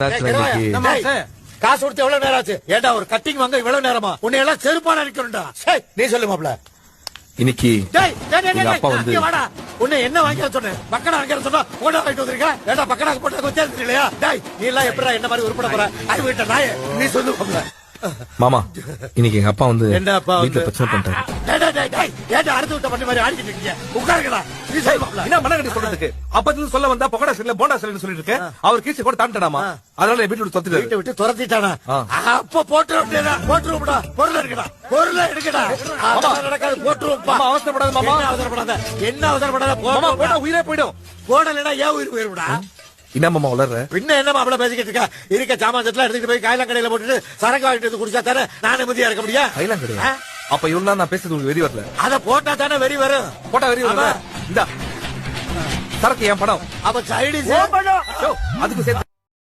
காசு கொடுத்து எவ்வளவு நேரம் ஆச்சு? ஏண்டா ஒரு கட்டிங் வாங்க இவ்வளவு நேரமா? உன்னை எல்லாம் செருப்பான அடிக்கணும்டா. நீ சொல்லு மாப்ள. இன்னைக்கு அப்பா வந்து உன்னை என்ன வாங்கி சொன்னேன்? பக்கடா வாங்கி சொன்னா ஓட வாங்கிட்டு வந்திருக்க. ஏண்டா பக்கடாக்கு போட்டு வச்சிருக்க இல்லையா? டேய் நீ எல்லாம் எப்படா என்ன மாதிரி உருப்பட போற? அது வீட்ட நாயே நீ சொல்லு மாப்ள. மாமா இன்னைக்கு எங்க அப்பா வந்து என்ன அப்பா வீட்டுல பிரச்சனை பண்ணிட்டாரு. ஏண்டா அடுத்து விட்ட பண்ணி மாதிரி ஆடிக்கிட்டு இருக்கீங்க? உட்காருங்கடா. நீ சொல்லு மாப்ள. என்ன மனகடி சொல்றதுக்கு? அப்பத்துல சொல்ல வந்தா பக்கடா சரியில்லை போண்டா சரியில்லை சொல்லிட்டு இருக்க. அவர் கீச்சு கூட தாண்டாடாமா? அதனால வீட்டு விட்டு தொத்திட்டாரு. வீட்டை விட்டு துரத்திட்டானா? அப்ப போட்டுருவோம்டா. பொருள் எடுக்கடா. பொருள் எடுக்கடா. நடக்காது போட்டுருவோம்ப்பா. அவசரப்படாத மாமா. என்ன அவசரப்படாத போட்டா உயிரே போயிடும். போடலைன்னா ஏன் உயிர் போயிருடா? என்ன மாமா வளர்ற? பின்ன என்ன மாப்பிள பேசிக்கிட்டு இருக்கா? இருக்க சாமான்லாம் எடுத்துட்டு போய் காயலாம் கடையில போட்டுட்டு சரக்கு வாங்கிட்டு குடிச்சா தானே நானே மதியா இருக்க முடியும். கைலாம் கிடையாது. அப்ப இவ்வளவு நான் பேசுறது உங்களுக்கு வெறி வரல? அத போட்டா தானே வெறி வரும். போட்டா வெறி வரல. இந்த சரக்கு என் படம். அப்ப சைடு அதுக்கு சேர்த்து